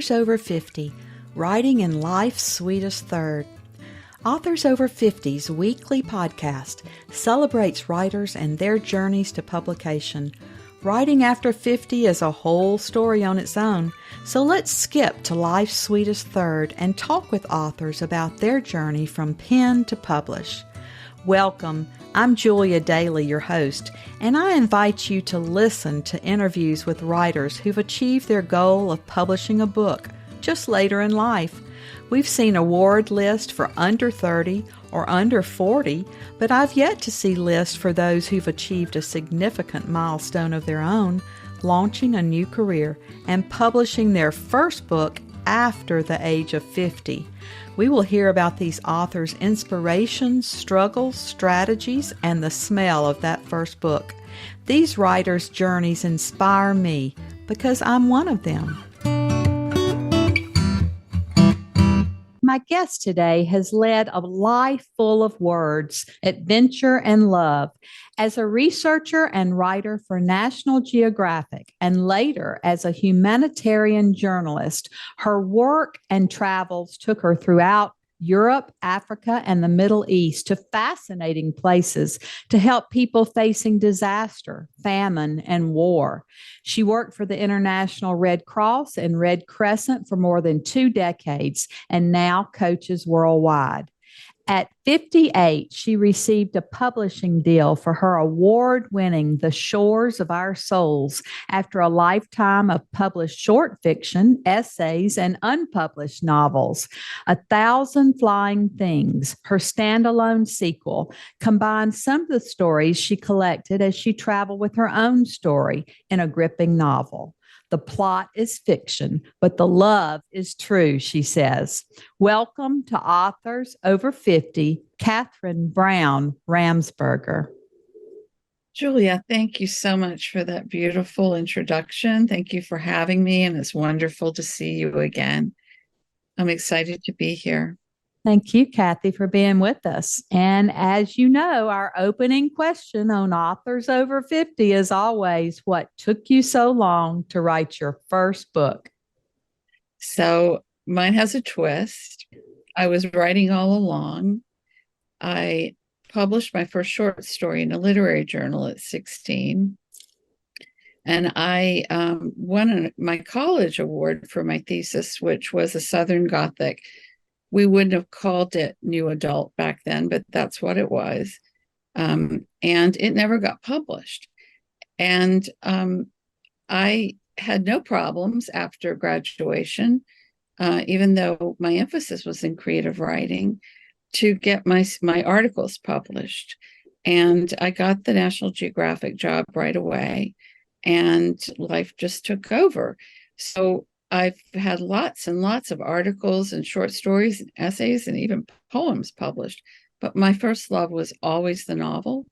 Authors Over 50, Writing in Life's Sweetest Third. Authors Over 50's weekly podcast celebrates writers and their journeys to publication. Writing after 50 is a whole story on its own, so let's skip to life's sweetest third and talk with authors about their journey from pen to publish. Welcome. I'm Julia Daly, your host, and I invite you to listen to interviews with writers who've achieved their goal of publishing a book just later in life. We've seen award lists for under 30 or under 40, but I've yet to see lists for those who've achieved a significant milestone of their own, launching a new career and publishing their first book after the age of 50. We will hear about these authors' inspirations, struggles, strategies, and the smell of that first book. These writers' journeys inspire me because I'm one of them. My guest today has led a life full of words, adventure, and love. As a researcher and writer for National Geographic, and later as a humanitarian journalist, her work and travels took her throughout Europe, Africa, and the Middle East to fascinating places to help people facing disaster, famine, and war. She worked for the International Red Cross and Red Crescent for more than 2 decades and now coaches worldwide. At 58, she received a publishing deal for her award-winning The Shores of Our Souls after a lifetime of published short fiction, essays, and unpublished novels. 1,000 Flying Things, her standalone sequel, combines some of the stories she collected as she traveled with her own story in a gripping novel. The plot is fiction, but the love is true, she says. Welcome to Authors Over 50, Kathryn Brown Ramsperger. Julia, thank you so much for that beautiful introduction. Thank you for having me, and it's wonderful to see you again. I'm excited to be here. Thank you, Kathy, for being with us. And as you know, our opening question on Authors Over 50 is always, what took you so long to write your first book? So mine has a twist. I was writing all along. I published my first short story in a literary journal at 16. And I won my college award for my thesis, which was a Southern Gothic. We wouldn't have called it new adult back then, but that's what it was. And it never got published. And I had no problems after graduation, even though my emphasis was in creative writing, to get my articles published. And I got the National Geographic job right away, and life just took over. So I've had lots and lots of articles and short stories and essays and even poems published. But my first love was always the novel.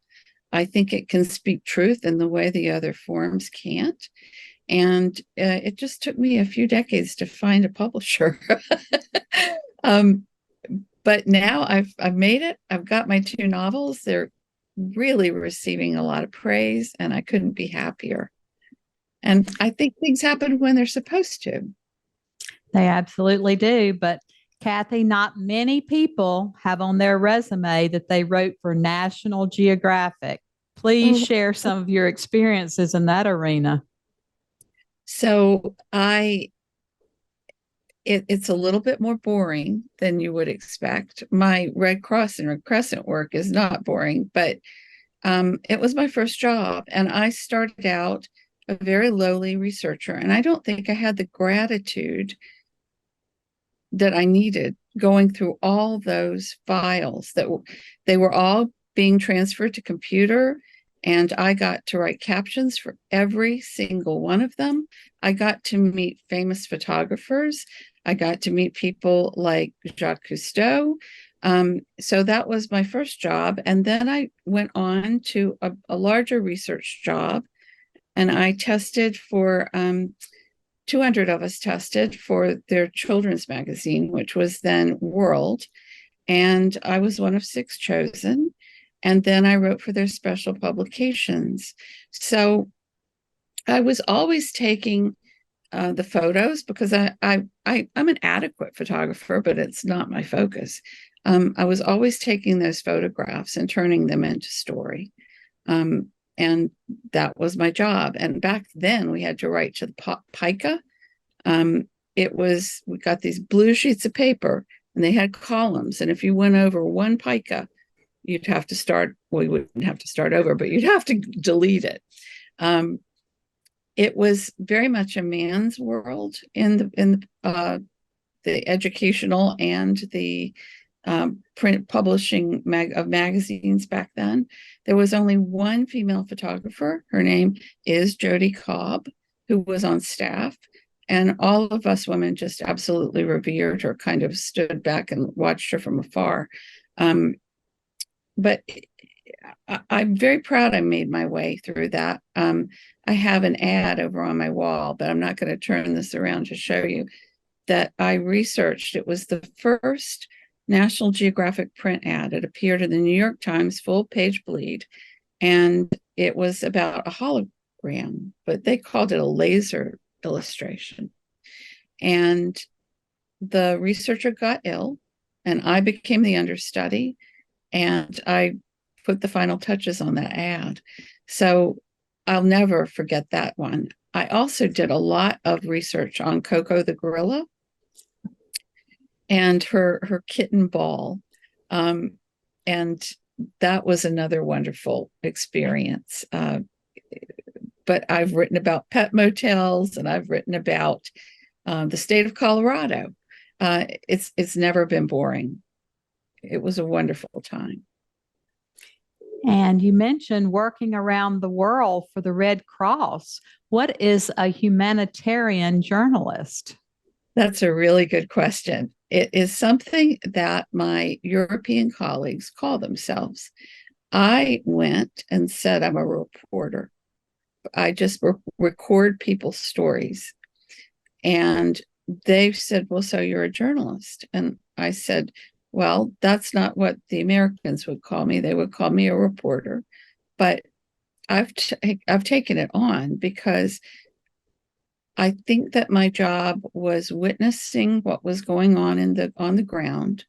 I think it can speak truth in the way the other forms can't. And it just took me a few decades to find a publisher. But now I've made it. I've got my 2 novels. They're really receiving a lot of praise, and I couldn't be happier. And I think things happen when they're supposed to. They absolutely do. But Kathy, not many people have on their resume that they wrote for National Geographic. Please share some of your experiences in that arena. So it's a little bit more boring than you would expect. My Red Cross and Red Crescent work is not boring, but it was my first job. And I started out a very lowly researcher, and I don't think I had the gratitude that I needed going through all those files they were all being transferred to computer, and I got to write captions for every single one of them. I got to meet famous photographers. I got to meet people like Jacques Cousteau. So that was my first job. And then I went on to a larger research job. And I tested for, 200 of us tested for their children's magazine, which was then World. And I was one of 6 chosen. And then I wrote for their special publications. So I was always taking the photos because I'm an adequate photographer, but it's not my focus. I was always taking those photographs and turning them into story. And that was my job. And back then we had to write to the pica. We got these blue sheets of paper and they had columns. And if you went over one pica, you'd have to start, well, you wouldn't have to start over, but you'd have to delete it. It was very much a man's world in the educational and the print publishing of magazines back then. There was only one female photographer. Her name is Jody Cobb, who was on staff. And all of us women just absolutely revered her, kind of stood back and watched her from afar. But I'm very proud I made my way through that. I have an ad over on my wall, but I'm not going to turn this around to show you that I researched. It was the first National Geographic print ad. It appeared in the New York Times full page bleed, and it was about a hologram, but they called it a laser illustration. And the researcher got ill, and I became the understudy, and I put the final touches on that ad. So I'll never forget that one. I also did a lot of research on Coco the gorilla and her kitten Ball. And that was another wonderful experience. But I've written about pet motels, and I've written about the state of Colorado. It's never been boring. It was a wonderful time. And you mentioned working around the world for the Red Cross. What is a humanitarian journalist? That's a really good question. It is something that my European colleagues call themselves. I went and said I'm a reporter. I just record people's stories. And they said, well, so you're a journalist. And I said, well, that's not what the Americans would call me. They would call me a reporter. But I've taken it on because I think that my job was witnessing what was going on on the ground.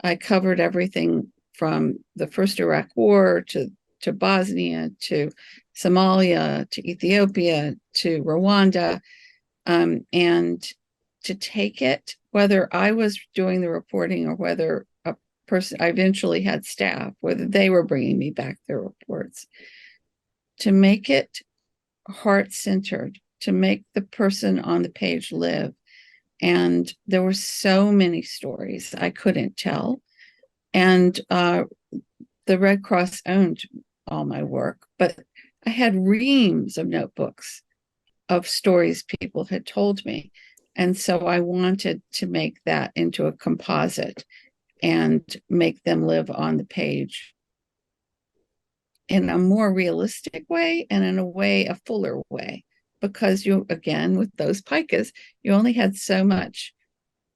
I covered everything from the first Iraq War to Bosnia, to Somalia, to Ethiopia, to Rwanda, and to take it, whether I was doing the reporting or whether a person, I eventually had staff, whether they were bringing me back their reports, to make it heart-centered, to make the person on the page live. And there were so many stories I couldn't tell. And the Red Cross owned all my work, but I had reams of notebooks of stories people had told me. And so I wanted to make that into a composite and make them live on the page in a more realistic way and in a fuller way. Because you, again, with those picas, you only had so much,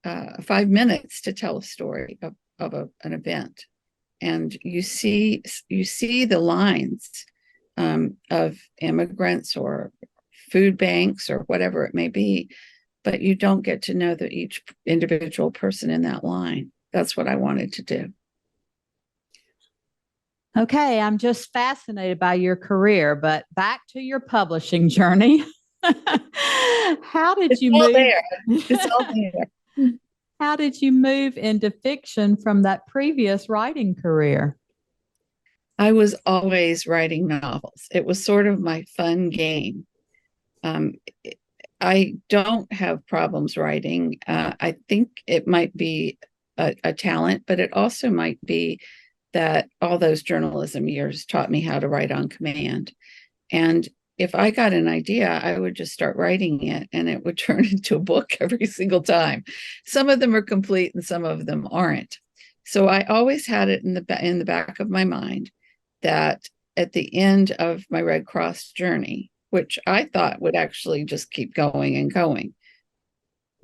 5 minutes to tell a story of an event. And you see the lines of immigrants or food banks or whatever it may be, but you don't get to know each individual person in that line. That's what I wanted to do. Okay, I'm just fascinated by your career, but back to your publishing journey. How did you move? It's all there. How did you move into fiction from that previous writing career? I was always writing novels. It was sort of my fun game. I don't have problems writing. I think it might be a talent, but it also might be that all those journalism years taught me how to write on command. And if I got an idea, I would just start writing it and it would turn into a book every single time. Some of them are complete and some of them aren't. So I always had it in the back of my mind that at the end of my Red Cross journey, which I thought would actually just keep going and going,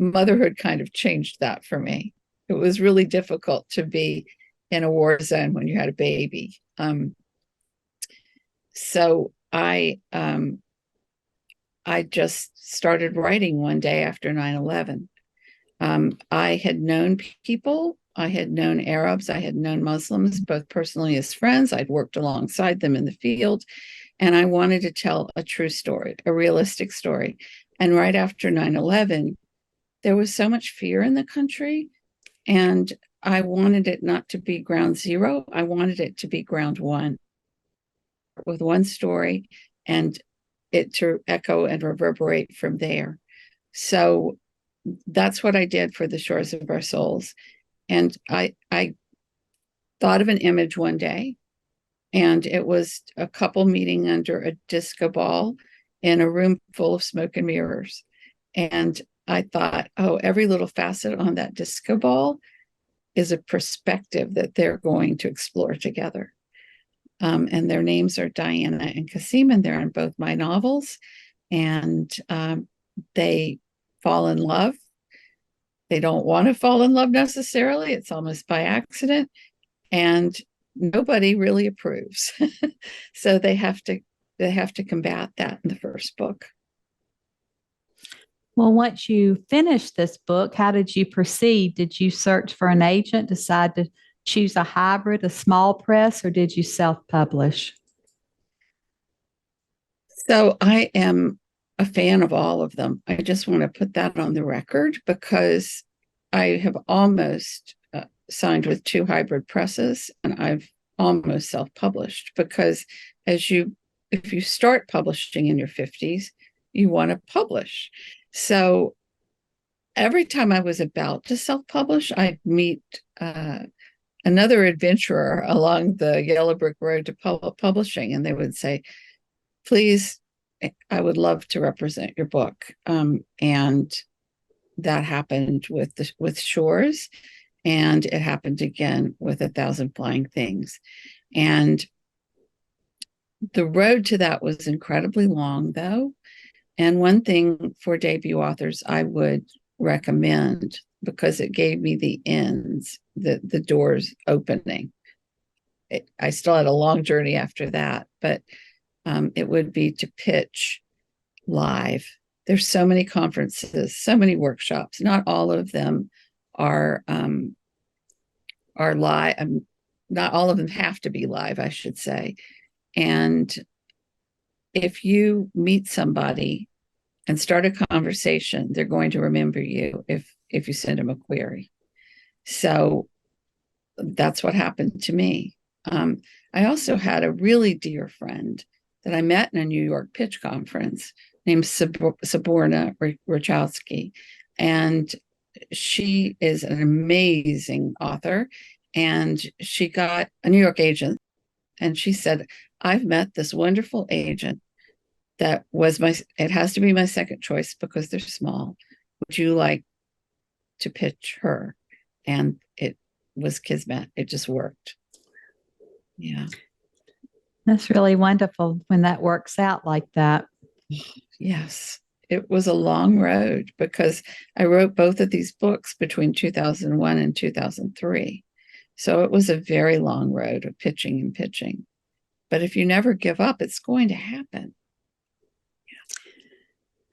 motherhood kind of changed that for me. It was really difficult to be in a war zone when you had a baby. So I I just started writing one day after 9/11. I had known people, I had known Arabs, I had known Muslims, both personally as friends. I'd worked alongside them in the field, and I wanted to tell a true story, a realistic story. And right after 9/11, there was so much fear in the country, and I wanted it not to be ground zero. I wanted it to be ground one, with one story, and it to echo and reverberate from there. So that's what I did for The Shores of Our Souls. And I thought of an image one day, and it was a couple meeting under a disco ball in a room full of smoke and mirrors. And I thought, oh, every little facet on that disco ball is a perspective that they're going to explore together. And their names are Diana and Kasim, and they're in both my novels. And they fall in love. They don't want to fall in love necessarily. It's almost by accident. And nobody really approves. So they have to combat that in the first book. Well, once you finished this book, how did you proceed? Did you search for an agent, decide to choose a hybrid, a small press, or did you self-publish? So I am a fan of all of them. I just want to put that on the record, because I have almost signed with 2 hybrid presses, and I've almost self-published, because if you start publishing in your 50s, you want to publish. So every time I was about to self-publish, I'd meet another adventurer along the yellow brick road to publishing, and they would say, please, I would love to represent your book. And that happened with Shores, and it happened again with 1,000 Flying Things. And the road to that was incredibly long, though. And one thing for debut authors I would recommend, because it gave me the ends, the doors opening. I still had a long journey after that, but it would be to pitch live. There's so many conferences, so many workshops. Not all of them are live. Not all of them have to be live, I should say. And if you meet somebody and start a conversation, they're going to remember you if you send them a query. So that's what happened to me. I also had a really dear friend that I met in a New York pitch conference named Saborna Rachowski. And she is an amazing author. And she got a New York agent. And she said, I've met this wonderful agent that was it has to be my second choice because they're small. Would you like to pitch her? And it was kismet. It just worked. Yeah. That's really wonderful when that works out like that. Yes. It was a long road, because I wrote both of these books between 2001 and 2003. So it was a very long road of pitching and pitching. But if you never give up, it's going to happen.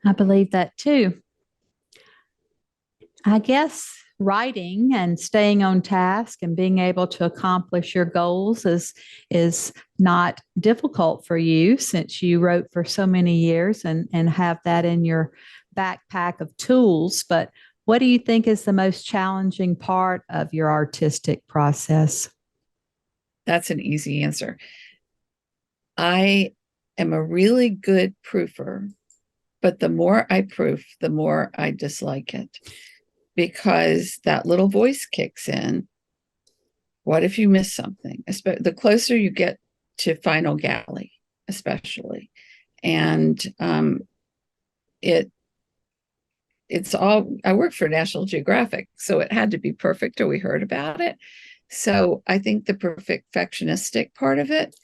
I believe that too. I guess writing and staying on task and being able to accomplish your goals is not difficult for you, since you wrote for so many years and have that in your backpack of tools. But what do you think is the most challenging part of your artistic process? That's an easy answer. I am a really good proofer, but the more I proof, the more I dislike it, because that little voice kicks in. What if you miss something? The closer you get to final galley, especially. And it's all, I worked for National Geographic, so it had to be perfect or we heard about it. So I think the perfectionistic part of it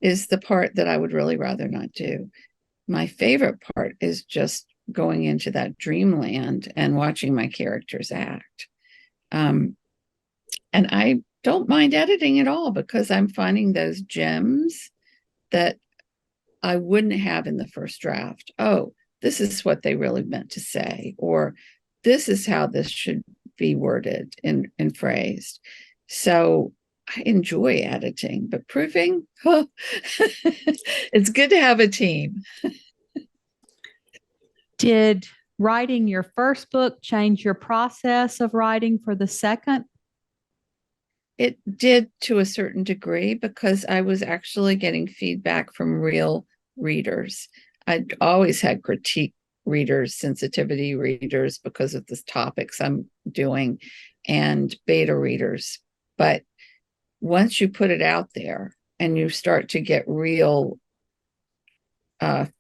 is the part that I would really rather not do. My favorite part is just going into that dreamland and watching my characters act. And I don't mind editing at all, because I'm finding those gems that I wouldn't have in the first draft. Oh, this is what they really meant to say, or this is how this should be worded and phrased. So I enjoy editing, but proofing, oh, it's good to have a team. Did writing your first book change your process of writing for the second? It did to a certain degree, because I was actually getting feedback from real readers. I'd always had critique readers, sensitivity readers, because of the topics I'm doing, and beta readers. But once you put it out there and you start to get real, I'm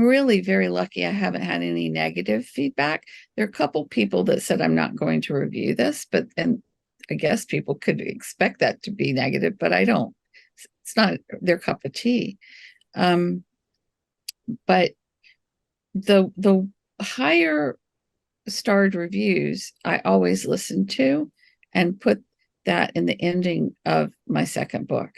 really very lucky. I haven't had any negative feedback. There are a couple people that said I'm not going to review this, and I guess people could expect that to be negative, but I don't. It's not their cup of tea. But the higher starred reviews, I always listen to and put that in the ending of my second book.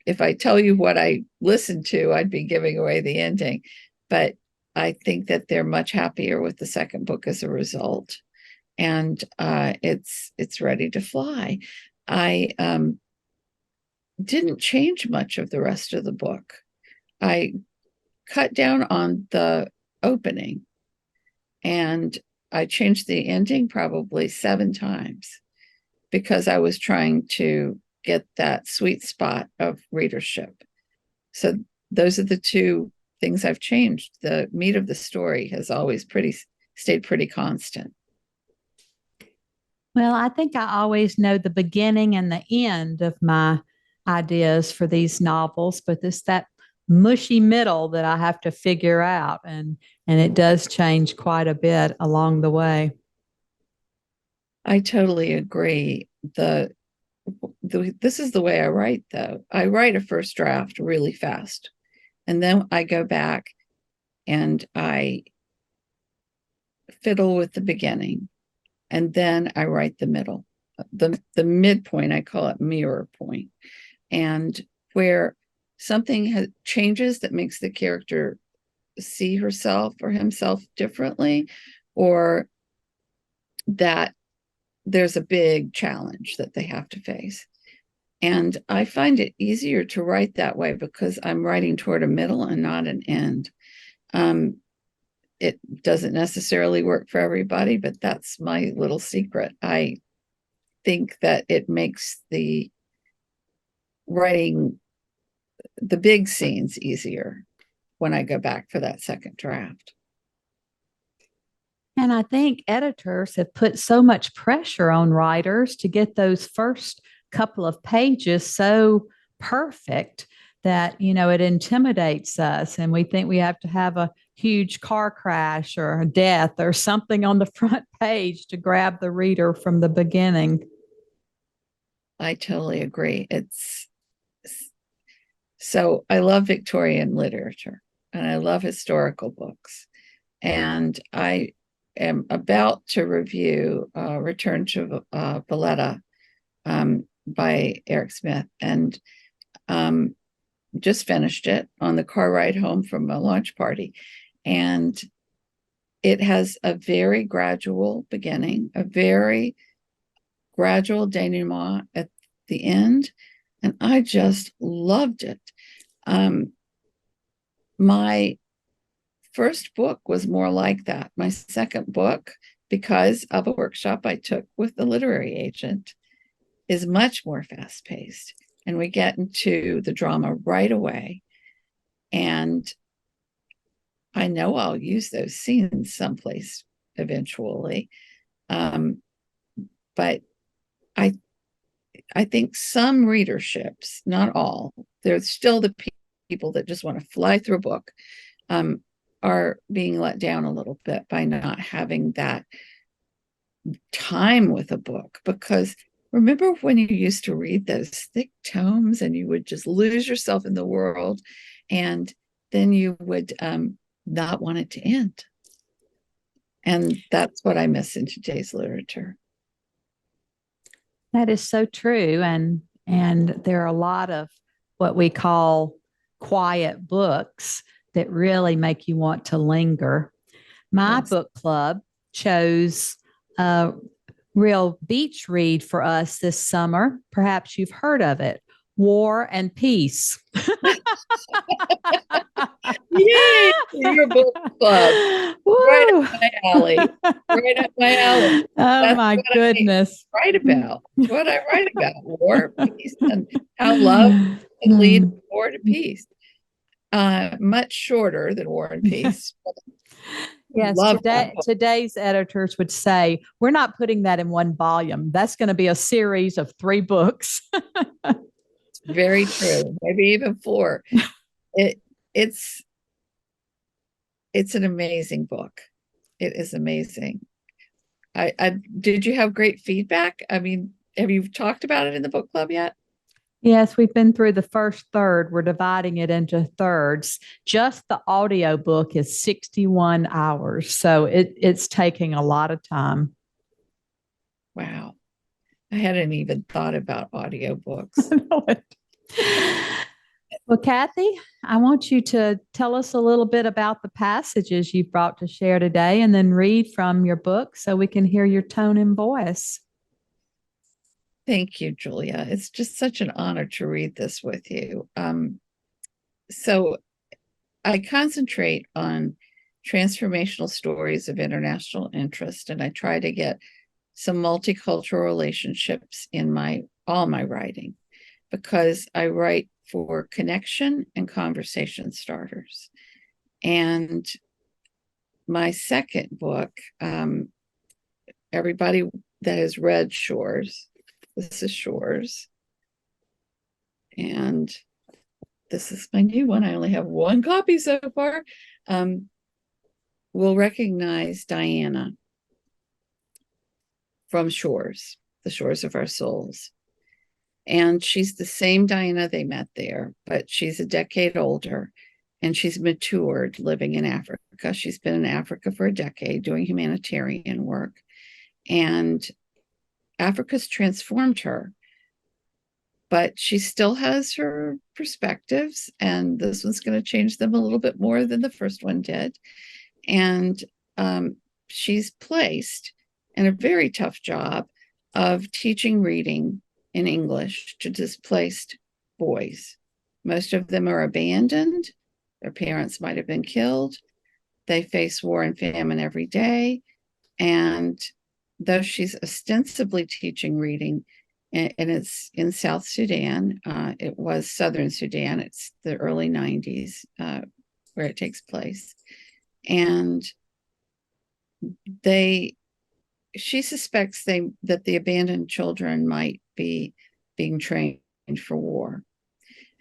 If I tell you what I listened to, I'd be giving away the ending. But I think that they're much happier with the second book as a result. And it's ready to fly. I didn't change much of the rest of the book. I cut down on the opening, and I changed the ending probably 7 times, because I was trying to get that sweet spot of readership. So those are the 2 things I've changed. The meat of the story has always stayed pretty constant. Well, I think I always know the beginning and the end of my ideas for these novels, but it's that mushy middle that I have to figure out, and it does change quite a bit along the way. I totally agree. This is the way I write, though. I write a first draft really fast, and then I go back and I fiddle with the beginning, and then I write the middle. The midpoint, I call it mirror point, and where something changes that makes the character see herself or himself differently, or that there's a big challenge that they have to face. And I find it easier to write that way, because I'm writing toward a middle and not an end. It doesn't necessarily work for everybody, but that's my little secret. I think that it makes the writing the big scenes easier when I go back for that second draft. And I think editors have put so much pressure on writers to get those first couple of pages so perfect that, it intimidates us. And we think we have to have a huge car crash or a death or something on the front page to grab the reader from the beginning. I totally agree. So I love Victorian literature, and I love historical books. And I am about to review Return to Valletta by Eric Smith, and just finished it on the car ride home from a launch party. And it has a very gradual beginning, a very gradual denouement at the end, and I just loved it. My first book was more like that. My second book, because of a workshop I took with the literary agent, is much more fast-paced, and we get into the drama right away. And I know I'll use those scenes someplace eventually. But I think some readerships, not all, there's still the people that just want to fly through a book, are being let down a little bit by not having that time with a book. Because remember when you used to read those thick tomes and you would just lose yourself in the world, and then you would not want it to end. And that's what I miss in today's literature. That is so true. And there are a lot of what we call quiet books that really make you want to linger. My Yes. book club chose a real beach read for us this summer. Perhaps you've heard of it, War and Peace. Yay! Your book club. Right Woo! up my alley. Right up my alley. Oh That's my what goodness. I write about. It's what I write about. War, peace, and how love can lead war to peace. Much shorter than War and Peace. Yes, Love that book. today's editors would say, we're not putting that in one volume. That's going to be a series of 3 books. Very true. Maybe even 4. It's an amazing book. It is amazing. I did you have great feedback? I mean, have you talked about it in the book club yet? Yes, we've been through the first third. We're dividing it into thirds. Just the audio book is 61 hours. So it's taking a lot of time. Wow. I hadn't even thought about audiobooks. Well, Kathy, I want you to tell us a little bit about the passages you've brought to share today and then read from your book so we can hear your tone and voice. Thank you, Julia. It's just such an honor to read this with you. So I concentrate on transformational stories of international interest, and I try to get some multicultural relationships in all my writing, because I write for connection and conversation starters. And my second book, everybody that has read Shores, this is Shores, and this is my new one. I only have 1 copy so far. Will recognize Diana from Shores, the Shores of Our Souls. And she's the same Diana they met there, but she's a decade older and she's matured living in Africa. She's been in Africa for a decade doing humanitarian work. And Africa's transformed her, but she still has her perspectives, and this one's going to change them a little bit more than the first one did. And she's placed in a very tough job of teaching reading in English to displaced boys. Most of them are abandoned. Their parents might have been killed. They face war and famine every day. And though she's ostensibly teaching reading, and it's in South Sudan, it was Southern Sudan, it's the early 90s where it takes place. And she suspects that the abandoned children might be being trained for war.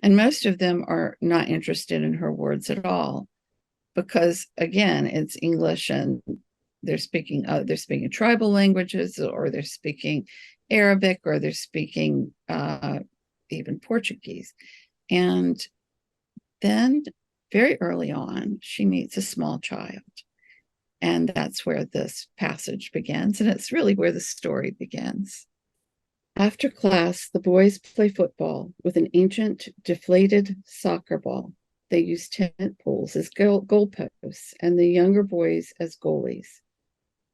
And most of them are not interested in her words at all, because again, it's English and they're speaking tribal languages, or they're speaking Arabic, or they're speaking even Portuguese. And then very early on, she meets a small child. And that's where this passage begins. And it's really where the story begins. After class, the boys play football with an ancient, deflated soccer ball. They use tent poles as goalposts and the younger boys as goalies.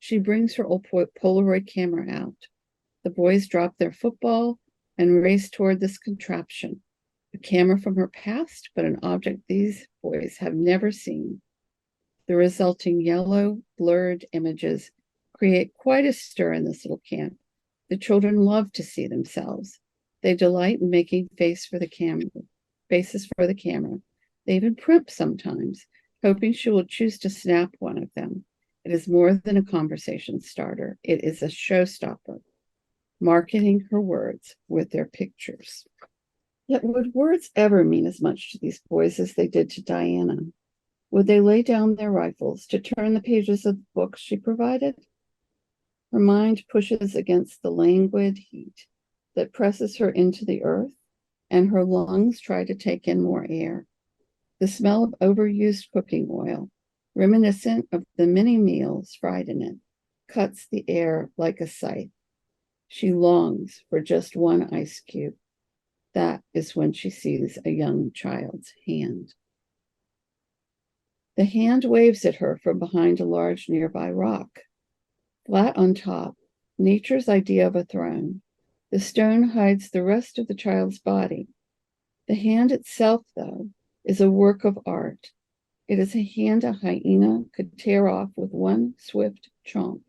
She brings her old Polaroid camera out. The boys drop their football and race toward this contraption, a camera from her past, but an object these boys have never seen. The resulting yellow, blurred images create quite a stir in this little camp. The children love to see themselves. They delight in making faces for the camera. They even primp sometimes, hoping she will choose to snap one of them. It is more than a conversation starter. It is a showstopper, marketing her words with their pictures. Yet would words ever mean as much to these boys as they did to Diana? Would they lay down their rifles to turn the pages of the books she provided? Her mind pushes against the languid heat that presses her into the earth, and her lungs try to take in more air. The smell of overused cooking oil, reminiscent of the many meals fried in it, cuts the air like a scythe. She longs for just one ice cube. That is when she sees a young child's hand. The hand waves at her from behind a large nearby rock. Flat on top, nature's idea of a throne. The stone hides the rest of the child's body. The hand itself, though, is a work of art. It is a hand a hyena could tear off with one swift chomp.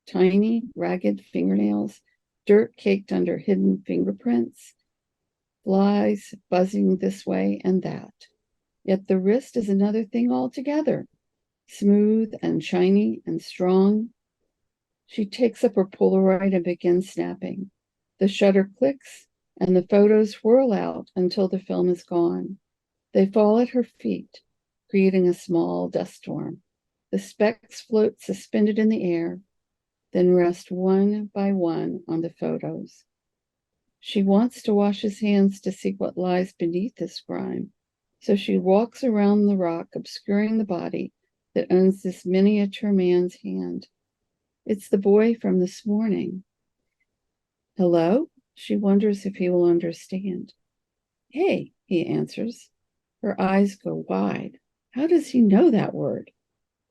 Tiny, ragged fingernails, dirt caked under hidden fingerprints, flies buzzing this way and that. Yet the wrist is another thing altogether, smooth and shiny and strong. She takes up her Polaroid and begins snapping. The shutter clicks, and the photos whirl out until the film is gone. They fall at her feet, creating a small dust storm. The specks float suspended in the air, then rest one by one on the photos. She wants to wash his hands to see what lies beneath this grime, so she walks around the rock, obscuring the body that owns this miniature man's hand. It's the boy from this morning. Hello? She wonders if he will understand. Hey, he answers. Her eyes go wide. How does he know that word?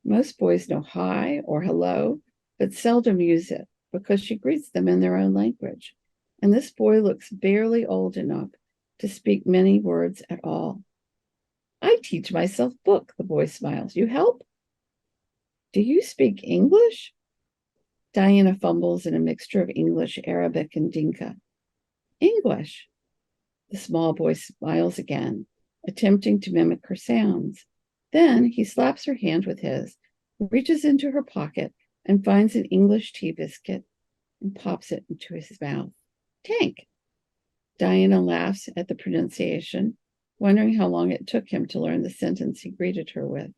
Most boys know hi or hello, but seldom use it because she greets them in their own language. And this boy looks barely old enough to speak many words at all. I teach myself book, the boy smiles. You help? Do you speak English? Diana fumbles in a mixture of English, Arabic, and Dinka. English. The small boy smiles again, attempting to mimic her sounds. Then he slaps her hand with his, reaches into her pocket, and finds an English tea biscuit and pops it into his mouth. Tank. Diana laughs at the pronunciation, wondering how long it took him to learn the sentence he greeted her with.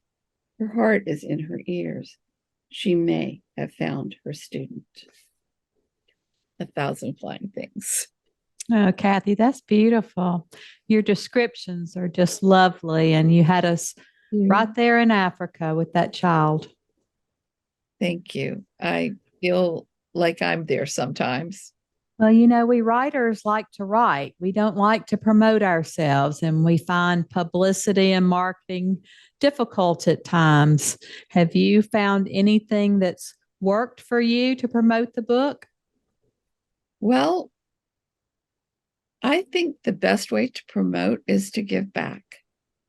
Her heart is in her ears. She may have found her student. 1,000 Flying Things. Oh, Kathy, that's beautiful. Your descriptions are just lovely. And you had us right there in Africa with that child. Thank you. I feel like I'm there sometimes. Well, we writers like to write. We don't like to promote ourselves, and we find publicity and marketing difficult at times. Have you found anything that's worked for you to promote the book? Well, I think the best way to promote is to give back.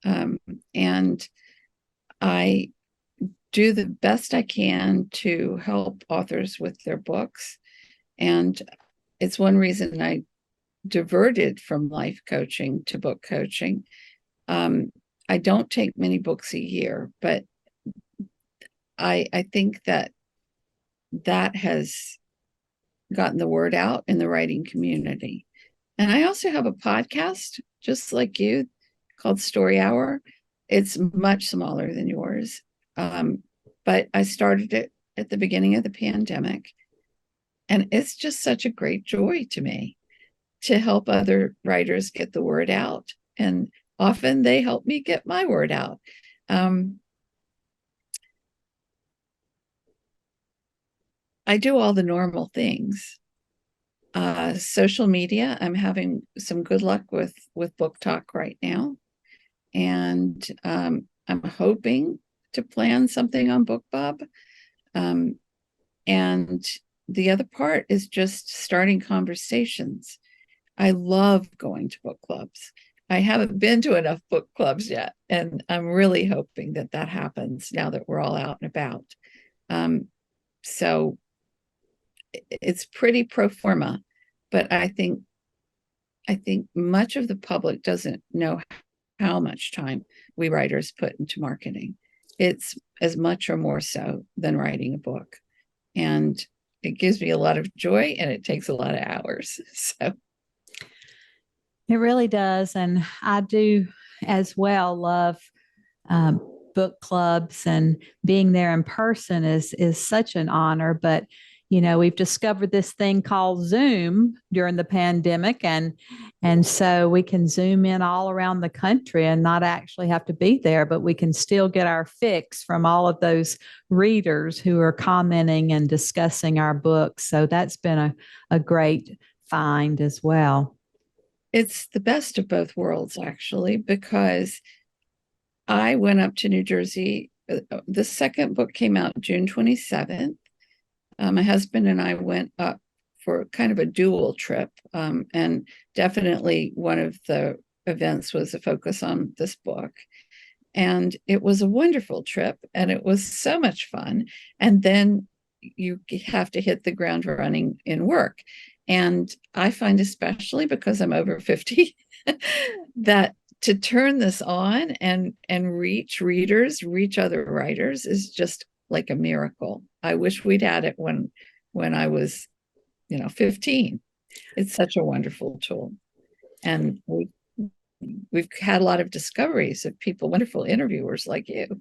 And I do the best I can to help authors with their books. And it's one reason I diverted from life coaching to book coaching. I don't take many books a year, but I think that has gotten the word out in the writing community. And I also have a podcast, just like you, called Story Hour. It's much smaller than yours. But I started it at the beginning of the pandemic. And it's just such a great joy to me to help other writers get the word out. And often they help me get my word out. I do all the normal things. Social media, I'm having some good luck with Book Talk right now. And I'm hoping to plan something on BookBub. And the other part is just starting conversations. I love going to book clubs. I haven't been to enough book clubs yet, and I'm really hoping that happens now that we're all out and about. So it's pretty pro forma, but I think much of the public doesn't know how much time we writers put into marketing. It's as much or more so than writing a book. And it gives me a lot of joy, and it takes a lot of hours. So it really does. And I do as well love book clubs, and being there in person is such an honor. But we've discovered this thing called Zoom during the pandemic, and so we can Zoom in all around the country and not actually have to be there, but we can still get our fix from all of those readers who are commenting and discussing our books. So that's been a great find as well. It's the best of both worlds, actually, because I went up to New Jersey. The second book came out June 27th. My husband and I went up for kind of a dual trip. And definitely one of the events was a focus on this book. And it was a wonderful trip and it was so much fun. And then you have to hit the ground running in work. And I find, especially because I'm over 50, that to turn this on and reach readers, reach other writers is just like a miracle. I wish we'd had it when I was, 15. It's such a wonderful tool. And we've had a lot of discoveries of people, wonderful interviewers like you.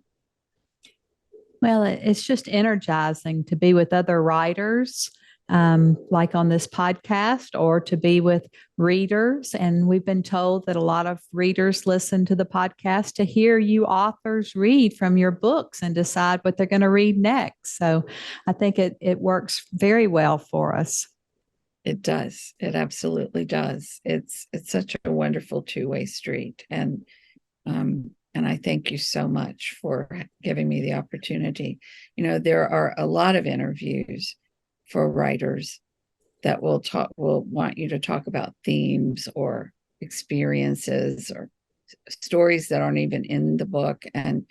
Well, it's just energizing to be with other writers, like on this podcast, or to be with readers. And we've been told that a lot of readers listen to the podcast to hear you authors read from your books and decide what they're going to read next. So I think it works very well for us. It does. It absolutely does. It's such a wonderful two-way street. And I thank you so much for giving me the opportunity. There are a lot of interviews for writers that will want you to talk about themes or experiences or stories that aren't even in the book. And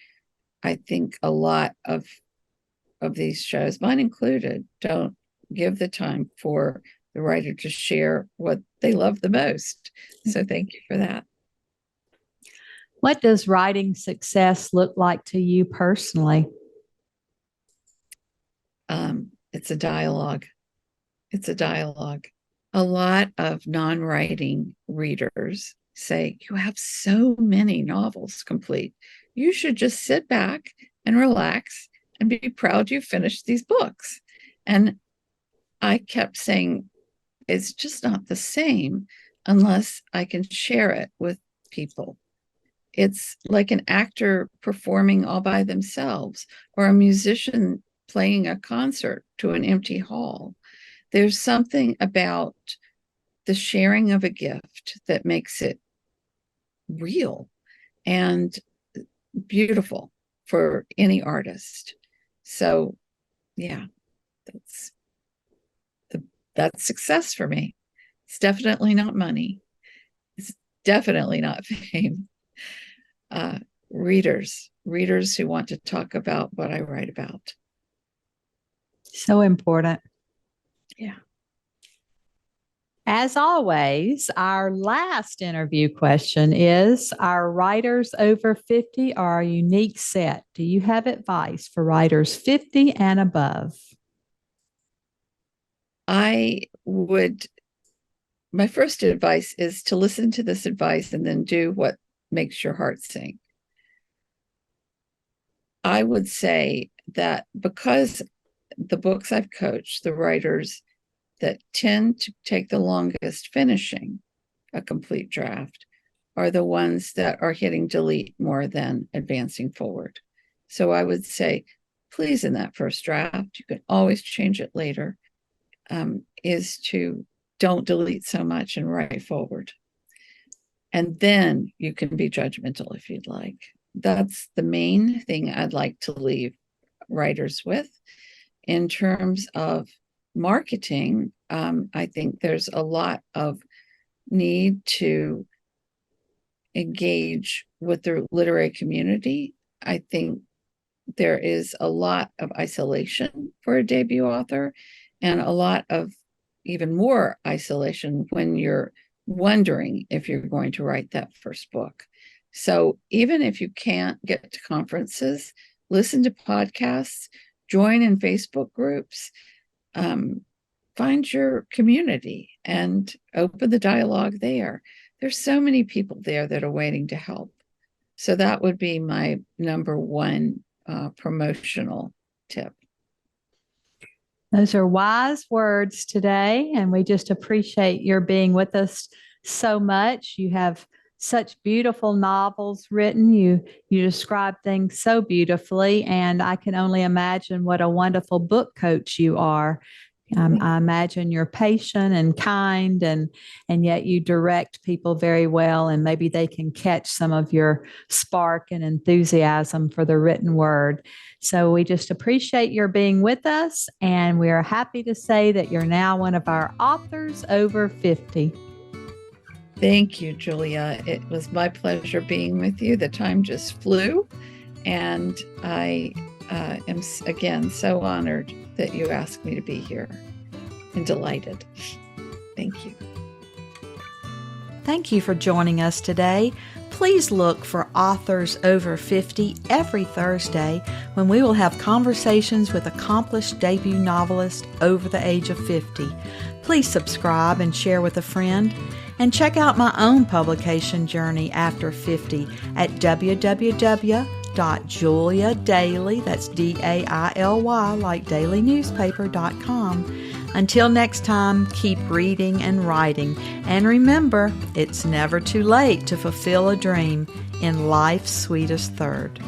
I think a lot of these shows, mine included, don't give the time for the writer to share what they love the most. So thank you for that. What does writing success look like to you personally? It's a dialogue. It's a dialogue. A lot of non-writing readers say, you have so many novels complete. You should just sit back and relax and be proud you finished these books. And I kept saying, it's just not the same unless I can share it with people. It's like an actor performing all by themselves or a musician playing a concert to an empty hall. There's something about the sharing of a gift that makes it real and beautiful for any artist. So, yeah, that's success for me. It's definitely not money. It's definitely not fame. Readers who want to talk about what I write about. So important. Yeah. As always, our last interview question is, our writers over 50 are a unique set. Do you have advice for writers 50 and above? My first advice is to listen to this advice and then do what makes your heart sing. I would say that because the books I've coached, the writers that tend to take the longest finishing a complete draft are the ones that are hitting delete more than advancing forward. So I would say, please, in that first draft, you can always change it later, is to don't delete so much and write forward. And then you can be judgmental if you'd like. That's the main thing I'd like to leave writers with. In terms of marketing, I think there's a lot of need to engage with the literary community. I think there is a lot of isolation for a debut author and a lot of even more isolation when you're wondering if you're going to write that first book. So even if you can't get to conferences, listen to podcasts, join in Facebook groups, find your community and open the dialogue there. There's so many people there that are waiting to help. So that would be my number one promotional tip. Those are wise words today, and we just appreciate your being with us so much. You have such beautiful novels written. You describe things so beautifully, and I can only imagine what a wonderful book coach you are. I imagine you're patient and kind, and yet you direct people very well, and maybe they can catch some of your spark and enthusiasm for the written word. So we just appreciate your being with us, and we are happy to say that you're now one of our authors over 50. Thank you, Julia. It was my pleasure being with you. The time just flew, and I am again so honored that you asked me to be here, and delighted. Thank you. Thank you for joining us today. Please look for Authors Over 50 every Thursday, when we will have conversations with accomplished debut novelists over the age of 50. Please subscribe and share with a friend. And check out my own publication journey after 50 at www.juliadaily, that's D-A-I-L-Y, like dailynewspaper.com. Until next time, keep reading and writing. And remember, it's never too late to fulfill a dream in life's sweetest third.